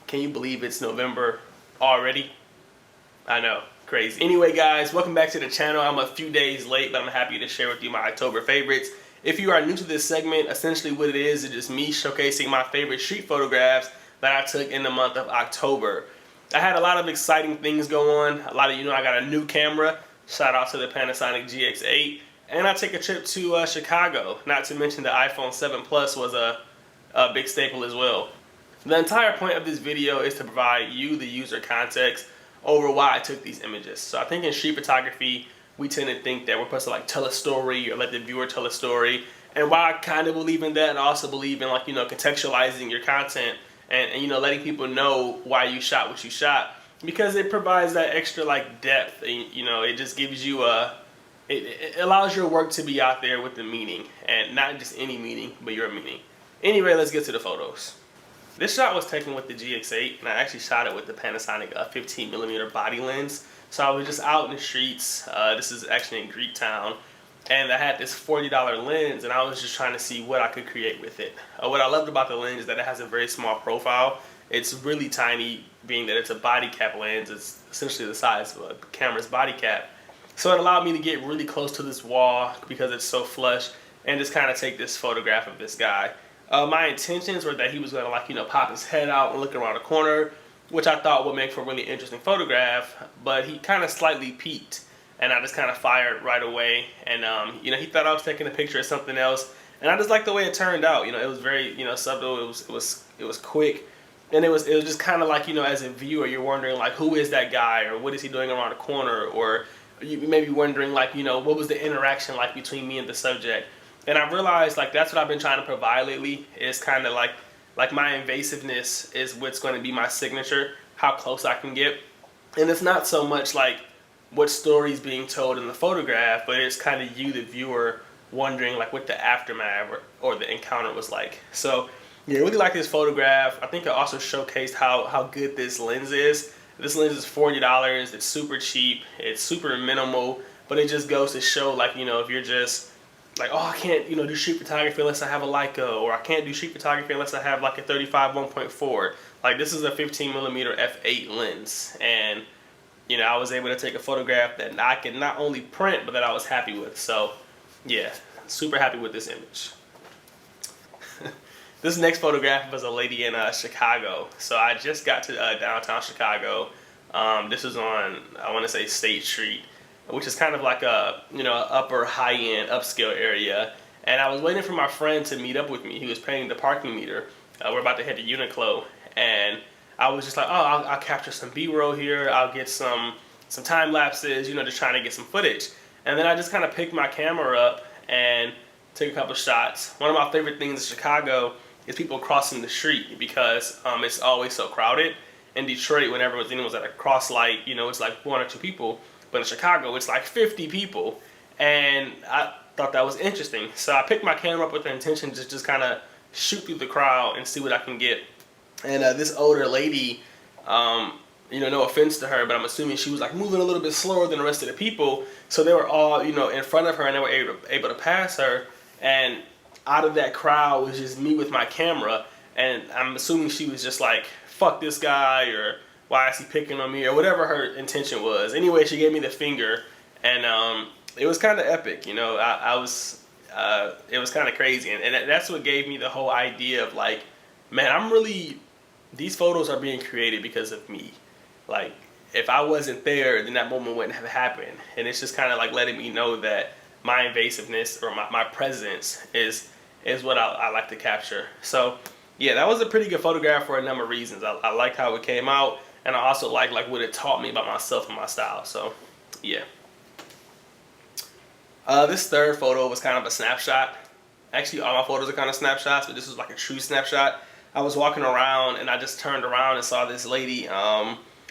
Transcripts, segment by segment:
Can you believe it's November already? I know, crazy. Anyway guys, welcome back to the channel. I'm a few days late, but I'm happy to share with you my October favorites. If you are new to this segment, essentially what it is just me showcasing my favorite street photographs that I took in the month of October. I had a lot of exciting things go on. I got a new camera. Shout out to the Panasonic GX8. And I take a trip to Chicago. Not to mention the iPhone 7 Plus was a big staple as well. The entire point of this video is to provide you, the user, context over why I took these images. So I think in street photography, we tend to think that we're supposed to like tell a story or let the viewer tell a story. And while I kind of believe in that, I also believe in contextualizing your content and letting people know why you shot what you shot, because it provides that extra depth. And, it just gives you it allows your work to be out there with the meaning, and not just any meaning, but your meaning. Anyway, let's get to the photos. This shot was taken with the GX8, and I actually shot it with the Panasonic 15mm body lens. So I was just out in the streets. This is actually in Greektown, and I had this $40 lens, and I was just trying to see what I could create with it. What I loved about the lens is that it has a very small profile. It's really tiny, being that it's a body cap lens. It's essentially the size of a camera's body cap. So it allowed me to get really close to this wall because it's so flush, and just kind of take this photograph of this guy. My intentions were that he was going to pop his head out and look around the corner, which I thought would make for a really interesting photograph, but he kind of slightly peeked, and I just kind of fired right away. And he thought I was taking a picture of something else, and I just liked the way it turned out. It was very subtle. It was quick, and it was just kind of as a viewer, you're wondering who is that guy, or what is he doing around the corner, or you may be wondering what was the interaction like between me and the subject. And I realized that's what I've been trying to provide lately, is kind of like my invasiveness is what's going to be my signature, how close I can get. And it's not so much what story's being told in the photograph, but it's kind of you, the viewer, wondering what the aftermath or the encounter was like. So yeah, I really like this photograph. I think it also showcased how good this lens is. This lens is $40. It's super cheap. It's super minimal, but it just goes to show if you're just oh, I can't, do street photography unless I have a Leica, or I can't do street photography unless I have a 35 1.4. This is a 15mm f8 lens, and I was able to take a photograph that I could not only print, but that I was happy with. So yeah, super happy with this image. This next photograph was a lady in Chicago. So I just got to downtown Chicago. This was on, I want to say, State Street, which is kind of a upper high-end upscale area. And I was waiting for my friend to meet up with me. He was paying the parking meter. We're about to head to Uniqlo, and I was just oh, I'll capture some B-roll here. I'll get some time lapses, just trying to get some footage. And then I just kind of picked my camera up and took a couple shots. One of my favorite things in Chicago is people crossing the street, because it's always so crowded. In Detroit, whenever anyone's at a cross light, it's one or two people. But in Chicago, it's 50 people, and I thought that was interesting. So I picked my camera up with the intention to just kind of shoot through the crowd and see what I can get. And this older lady, no offense to her, but I'm assuming she was moving a little bit slower than the rest of the people. So they were all, in front of her, and they were able to pass her. And out of that crowd was just me with my camera, and I'm assuming she was just fuck this guy, or why is he picking on me, or whatever her intention was. Anyway, she gave me the finger, and it was kind of epic. It was kind of crazy, and that's what gave me the whole idea of man, these photos are being created because of me. If I wasn't there, then that moment wouldn't have happened. And it's just kind of letting me know that my invasiveness, or my presence is what I like to capture. So yeah, that was a pretty good photograph for a number of reasons. I liked how it came out, and I also like what it taught me about myself and my style. So yeah. This third photo was kind of a snapshot. Actually, all my photos are kind of snapshots, but this was a true snapshot. I was walking around, and I just turned around and saw this lady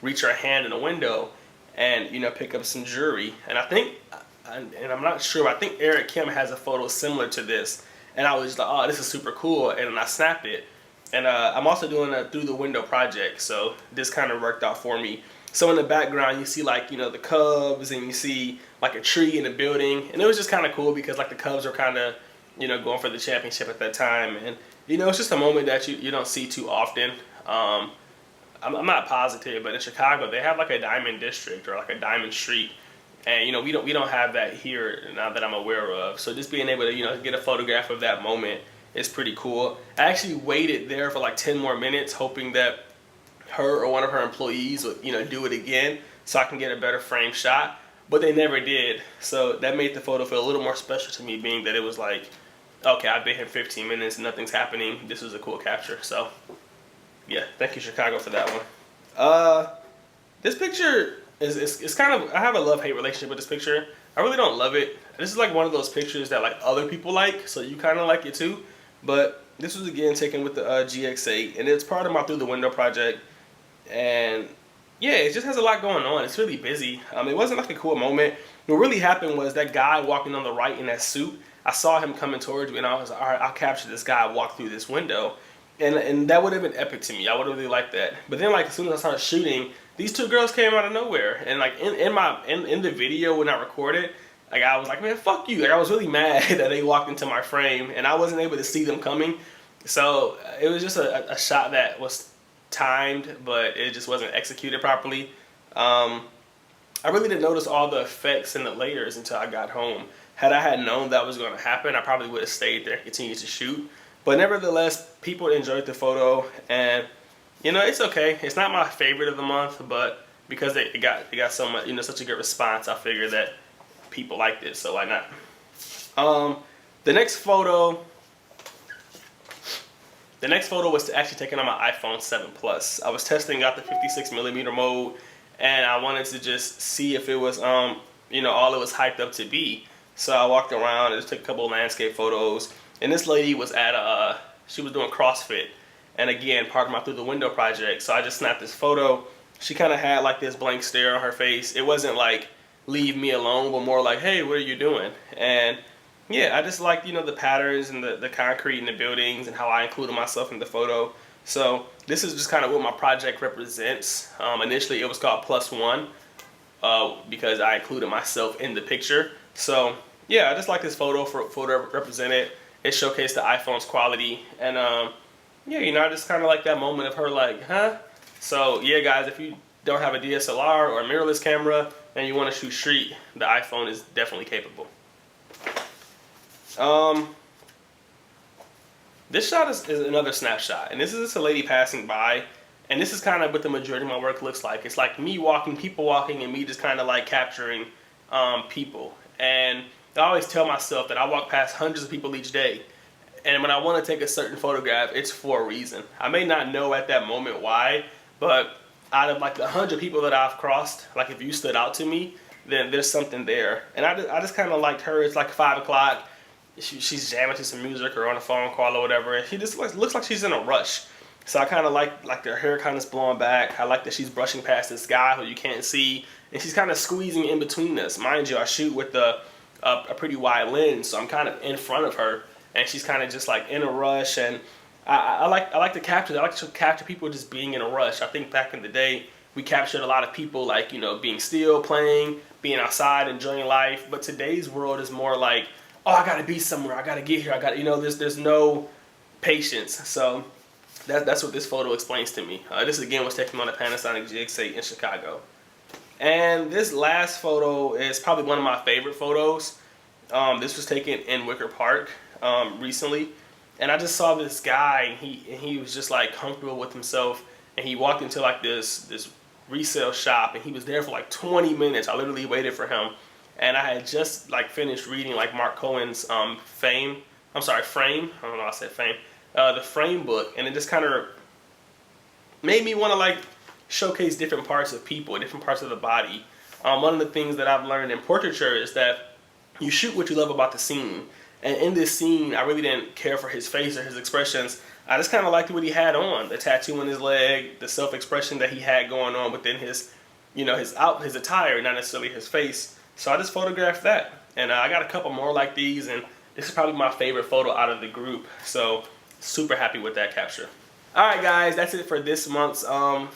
reach her hand in the window and pick up some jewelry. And I think, and I'm not sure, but I think Eric Kim has a photo similar to this. And I was just oh, this is super cool, and I snapped it. And I'm also doing a through the window project, so this kind of worked out for me. So in the background, you see the Cubs, and you see a tree in the building, and it was just kind of cool because the Cubs were kind of going for the championship at that time, and it's just a moment that you don't see too often. I'm not positive, but in Chicago they have like a diamond district or like a diamond street, and you know we don't have that here now that I'm aware of. So just being able to get a photograph of that moment is pretty cool. I actually waited there for like 10 more minutes, hoping that her or one of her employees would do it again so I can get a better frame shot, but they never did. So that made the photo feel a little more special to me, being that it was like, okay, I've been here 15 minutes, nothing's happening. This was a cool capture. So yeah, thank you Chicago for that one. This picture is kind of, I have a love-hate relationship with this picture. I really don't love it. This is like one of those pictures that like other people like, so you kind of like it too. But this was again taken with the GX8, and it's part of my Through the Window project. And yeah, it just has a lot going on. It's really busy. It wasn't like a cool moment. What really happened was that guy walking on the right in that suit, I saw him coming towards me, and I was like, all right, I'll capture this guy walk through this window. And that would have been epic to me. I would have really liked that. But then like as soon as I started shooting, these two girls came out of nowhere. And like in the video when I recorded, like I was like, man, fuck you. Like I was really mad that they walked into my frame and I wasn't able to see them coming. So it was just a shot that was timed, but it just wasn't executed properly. I really didn't notice all the effects and the layers until I got home. Had I had known that was going to happen, I probably would have stayed there and continued to shoot. But nevertheless, people enjoyed the photo, and it's okay. It's not my favorite of the month, but because it got so much, such a good response, I figured that people liked it, so why not? The next photo was actually taken on my iPhone 7 Plus. I was testing out the 56mm mode, and I wanted to just see if it was all it was hyped up to be. So I walked around and just took a couple of landscape photos. And this lady was at she was doing CrossFit, and again, part of my Through the Window project. So I just snapped this photo. She kind of had like this blank stare on her face. It wasn't like leave me alone, but more like, hey, what are you doing? And yeah, I just liked the patterns and the concrete and the buildings and how I included myself in the photo. So this is just kind of what my project represents. Initially it was called +1 because I included myself in the picture. So yeah, I just like this photo for photo represented. It showcased the iPhone's quality, and yeah, I just kind of like that moment of her like, huh? So yeah, guys, if you don't have a DSLR or a mirrorless camera and you want to shoot street, the iPhone is definitely capable. This shot is another snapshot, and this is just a lady passing by, and this is kind of what the majority of my work looks like. It's like me walking, people walking, and me just kind of like capturing people. And I always tell myself that I walk past hundreds of people each day, and when I want to take a certain photograph, it's for a reason. I may not know at that moment why, but out of like the 100 people that I've crossed, like if you stood out to me, then there's something there. And I just kind of liked her. It's like 5 o'clock. She's jamming to some music or on a phone call or whatever, and she just looks like she's in a rush. So I kind of like her hair kind of blowing back. I like that she's brushing past this guy who you can't see, and she's kind of squeezing in between us. Mind you, I shoot with a pretty wide lens, so I'm kind of in front of her, and she's kind of just like in a rush. And I like to capture. I like to capture people just being in a rush. I think back in the day we captured a lot of people like being still, playing, being outside, enjoying life. But today's world is more like, oh, I gotta be somewhere. I gotta get here. I gotta there's no patience. So that's what this photo explains to me. This again was taken on a Panasonic GX8 in Chicago. And this last photo is probably one of my favorite photos. This was taken in Wicker Park recently, and I just saw this guy, and he was just like comfortable with himself, and he walked into like this resale shop, and he was there for like 20 minutes. I literally waited for him, and I had just like finished reading like Mark Cohen's Frame. I don't know, I said Fame. The Frame book, and it just kind of made me want to like showcase different parts of people, different parts of the body. One of the things that I've learned in portraiture is that you shoot what you love about the scene. And in this scene, I really didn't care for his face or his expressions. I just kind of liked what he had on, the tattoo on his leg, the self-expression that he had going on within his, his attire, not necessarily his face. So I just photographed that, and I got a couple more like these, and this is probably my favorite photo out of the group. So super happy with that capture. Alright guys, that's it for this month's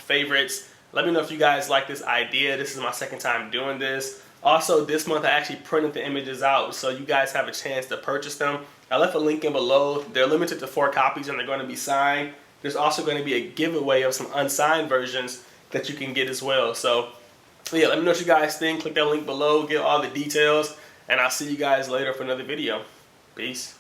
favorites. Let me know if you guys like this idea. This is my second time doing this. Also, this month I actually printed the images out, so you guys have a chance to purchase them. I left a link in below. They're limited to 4 copies, and they're going to be signed. there's also going to be a giveaway of some unsigned versions that you can get as well. So yeah, let me know what you guys think. Click that link below, get all the details, and I'll see you guys later for another video. Peace.